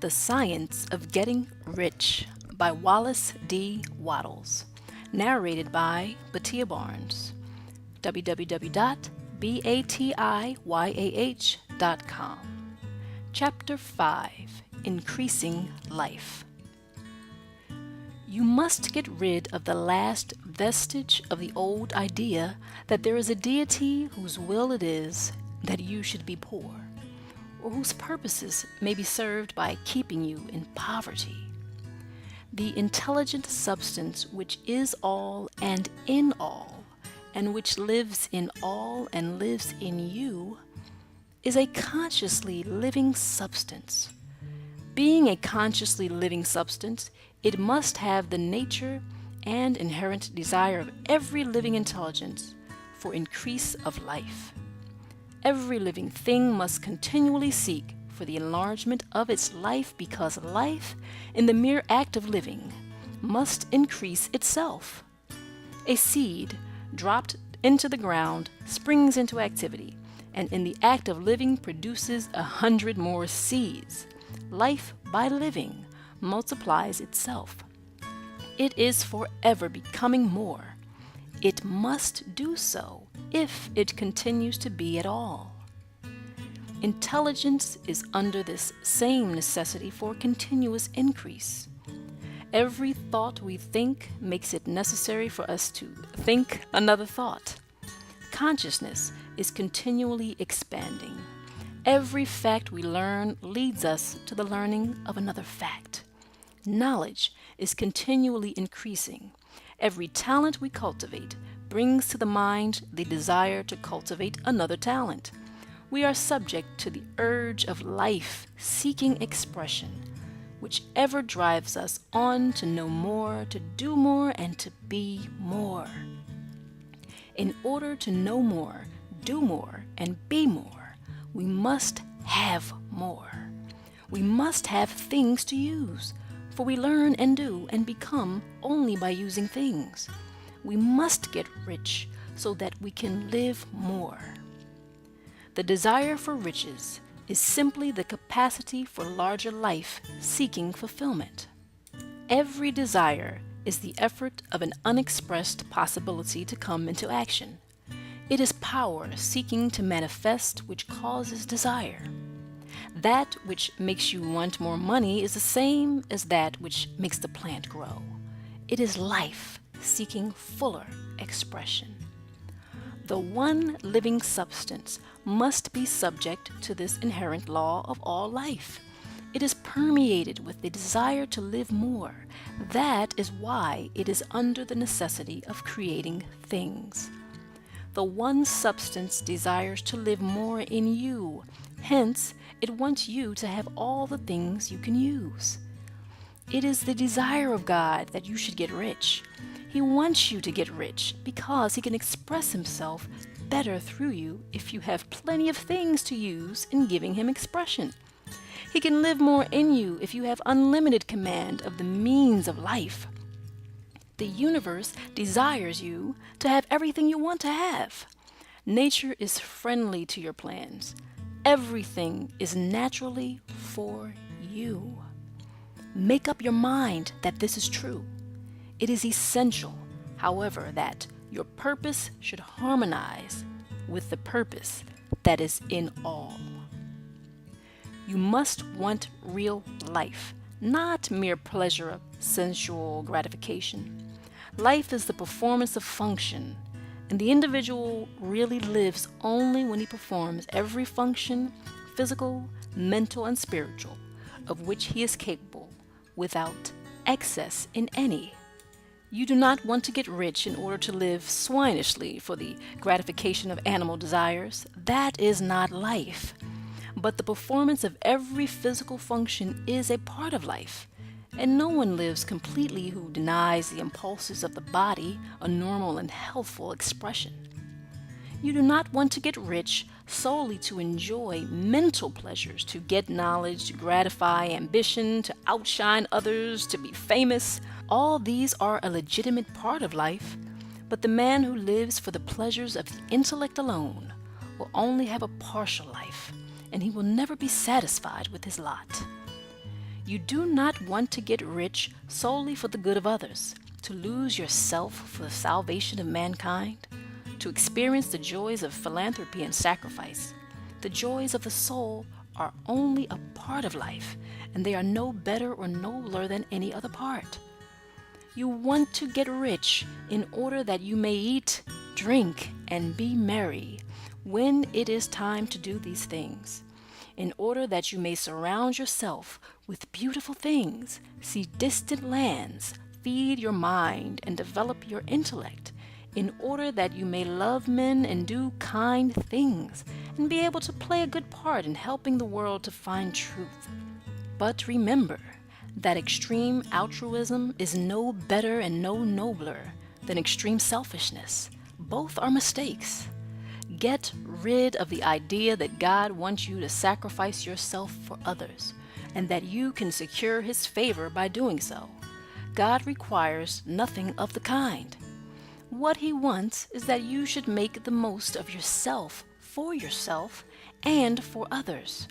The Science of Getting Rich by Wallace D. Wattles. Narrated by Batia Barnes. www.batiyah.com. Chapter 5. Increasing Life. You must get rid of the last vestige of the old idea that there is a deity whose will it is that you should be poor, or whose purposes may be served by keeping you in poverty. The intelligent substance which is all and in all, and which lives in all and lives in you, is a consciously living substance. Being a consciously living substance, it must have the nature and inherent desire of every living intelligence for increase of life. Every living thing must continually seek for the enlargement of its life, because life, in the mere act of living, must increase itself. A seed dropped into the ground springs into activity, and in the act of living produces 100 more seeds. Life, by living, multiplies itself. It is forever becoming more. It must do so if it continues to be at all. Intelligence is under this same necessity for continuous increase. Every thought we think makes it necessary for us to think another thought. Consciousness is continually expanding. Every fact we learn leads us to the learning of another fact. Knowledge is continually increasing. Every talent we cultivate brings to the mind the desire to cultivate another talent. We are subject to the urge of life seeking expression, which ever drives us on to know more, to do more, and to be more. In order to know more, do more, and be more, we must have more. We must have things to use, for we learn and do and become only by using things. We must get rich so that we can live more. The desire for riches is simply the capacity for larger life seeking fulfillment. Every desire is the effort of an unexpressed possibility to come into action. It is power seeking to manifest which causes desire. That which makes you want more money is the same as that which makes the plant grow. It is life seeking fuller expression. The one living substance must be subject to this inherent law of all life. It is permeated with the desire to live more. That is why it is under the necessity of creating things. The one substance desires to live more in you. Hence, it wants you to have all the things you can use. It is the desire of God that you should get rich. He wants you to get rich because He can express Himself better through you if you have plenty of things to use in giving Him expression. He can live more in you if you have unlimited command of the means of life. The universe desires you to have everything you want to have. Nature is friendly to your plans. Everything is naturally for you. Make up your mind that this is true. It is essential, however, that your purpose should harmonize with the purpose that is in all. You must want real life, not mere pleasure of sensual gratification. Life is the performance of function, and the individual really lives only when he performs every function, physical, mental, and spiritual, of which he is capable, without excess in any. You do not want to get rich in order to live swinishly for the gratification of animal desires. That is not life. But the performance of every physical function is a part of life, and no one lives completely who denies the impulses of the body a normal and healthful expression. You do not want to get rich solely to enjoy mental pleasures, to get knowledge, to gratify ambition, to outshine others, to be famous. All these are a legitimate part of life, but the man who lives for the pleasures of the intellect alone will only have a partial life, and he will never be satisfied with his lot. You do not want to get rich solely for the good of others, to lose yourself for the salvation of mankind, to experience the joys of philanthropy and sacrifice. The joys of the soul are only a part of life, and they are no better or nobler than any other part. You want to get rich in order that you may eat, drink, and be merry when it is time to do these things, in order that you may surround yourself with beautiful things, see distant lands, feed your mind, and develop your intellect, in order that you may love men and do kind things, and be able to play a good part in helping the world to find truth. But remember that extreme altruism is no better and no nobler than extreme selfishness. Both are mistakes. Get rid of the idea that God wants you to sacrifice yourself for others, and that you can secure His favor by doing so. God requires nothing of the kind. What He wants is that you should make the most of yourself for yourself and for others.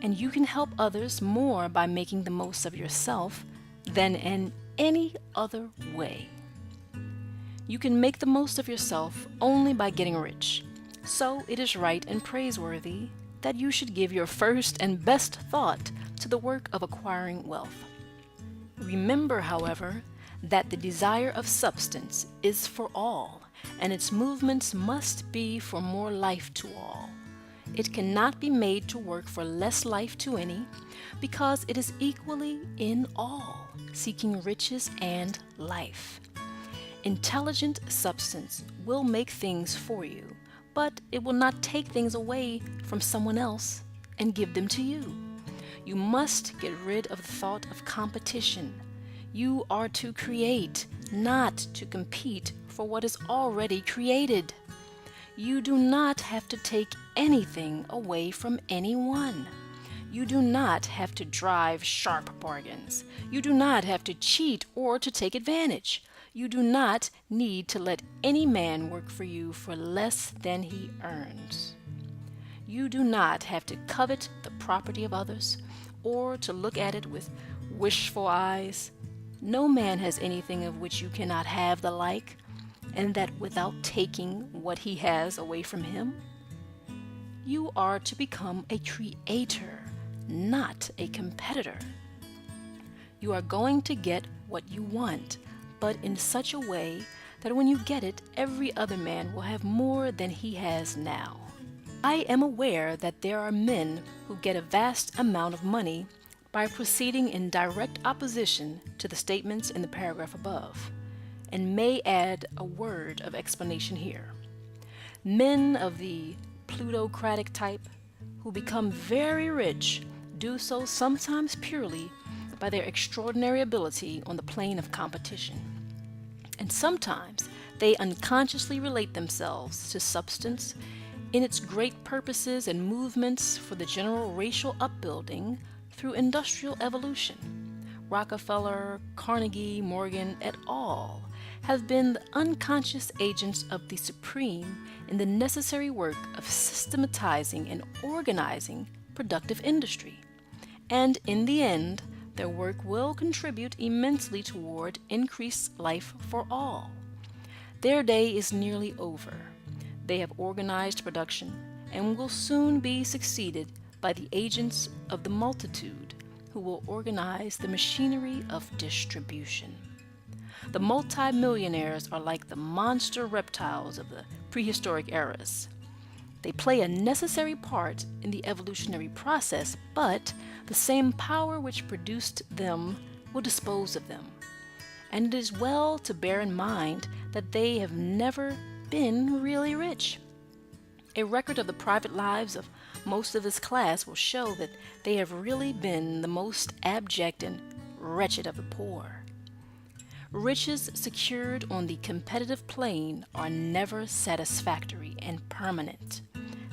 And you can help others more by making the most of yourself than in any other way. You can make the most of yourself only by getting rich. So it is right and praiseworthy that you should give your first and best thought to the work of acquiring wealth. Remember, however, that the desire of substance is for all, and its movements must be for more life to all. It cannot be made to work for less life to any, because it is equally in all, seeking riches and life. Intelligent substance will make things for you, but it will not take things away from someone else and give them to you. You must get rid of the thought of competition. You are to create, not to compete for what is already created. You do not have to take anything away from anyone. You do not have to drive sharp bargains. You do not have to cheat or to take advantage. You do not need to let any man work for you for less than he earns. You do not have to covet the property of others or to look at it with wishful eyes. No man has anything of which you cannot have the like, and that without taking what he has away from him. You are to become a creator, not a competitor. You are going to get what you want, but in such a way that when you get it, every other man will have more than he has now. I am aware that there are men who get a vast amount of money by proceeding in direct opposition to the statements in the paragraph above, and may add a word of explanation here. Men of the plutocratic type who become very rich do so sometimes purely by their extraordinary ability on the plane of competition. And sometimes they unconsciously relate themselves to substance in its great purposes and movements for the general racial upbuilding through industrial evolution. Rockefeller, Carnegie, Morgan, et al. Have been the unconscious agents of the supreme in the necessary work of systematizing and organizing productive industry. And in the end, their work will contribute immensely toward increased life for all. Their day is nearly over. They have organized production and will soon be succeeded by the agents of the multitude who will organize the machinery of distribution. The multimillionaires are like the monster reptiles of the prehistoric eras. They play a necessary part in the evolutionary process, but the same power which produced them will dispose of them. And it is well to bear in mind that they have never been really rich. A record of the private lives of most of this class will show that they have really been the most abject and wretched of the poor. Riches secured on the competitive plane are never satisfactory and permanent.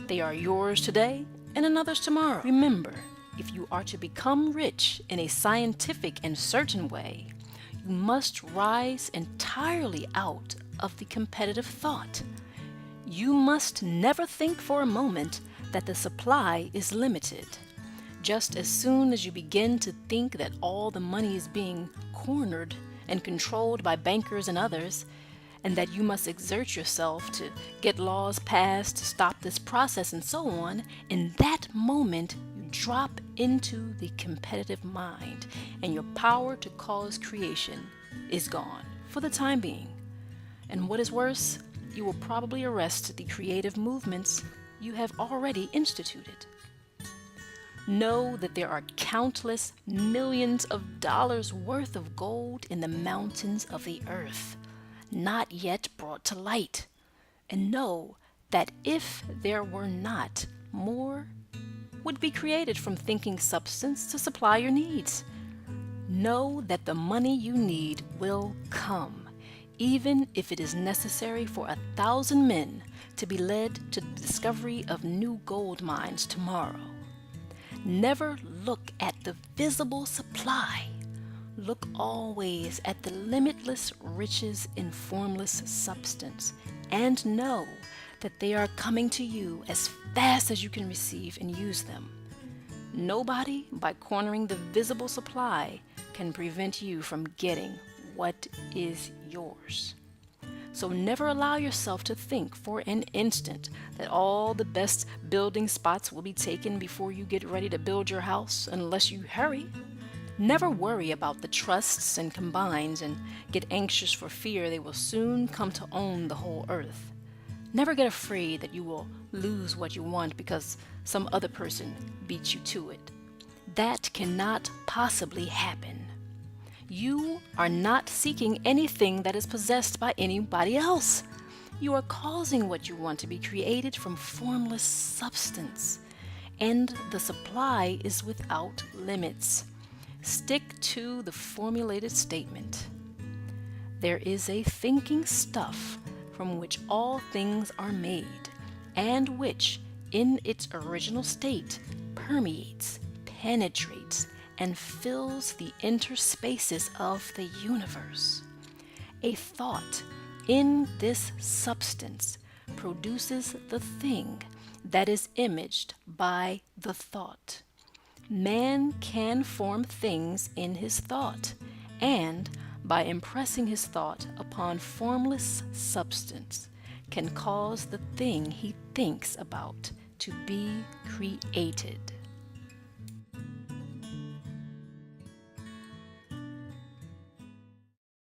They are yours today and another's tomorrow. Remember, if you are to become rich in a scientific and certain way, you must rise entirely out of the competitive thought. You must never think for a moment that the supply is limited. Just as soon as you begin to think that all the money is being cornered and controlled by bankers and others, and that you must exert yourself to get laws passed to stop this process and so on, in that moment you drop into the competitive mind, and your power to cause creation is gone for the time being. And what is worse, you will probably arrest the creative movements you have already instituted. Know that there are countless millions of dollars worth of gold in the mountains of the earth, not yet brought to light. And know that if there were not, more would be created from thinking substance to supply your needs. Know that the money you need will come, even if it is necessary for 1,000 men to be led to the discovery of new gold mines tomorrow. Never look at the visible supply. Look always at the limitless riches in formless substance, and know that they are coming to you as fast as you can receive and use them. Nobody, by cornering the visible supply, can prevent you from getting what is yours. So never allow yourself to think for an instant that all the best building spots will be taken before you get ready to build your house unless you hurry. Never worry about the trusts and combines and get anxious for fear they will soon come to own the whole earth. Never get afraid that you will lose what you want because some other person beats you to it. That cannot possibly happen. You are not seeking anything that is possessed by anybody else. You are causing what you want to be created from formless substance, and the supply is without limits. Stick to the formulated statement. There is a thinking stuff from which all things are made, and which, in its original state, permeates, penetrates, and fills the interspaces of the universe. A thought in this substance produces the thing that is imaged by the thought. Man can form things in his thought, and by impressing his thought upon formless substance, can cause the thing he thinks about to be created.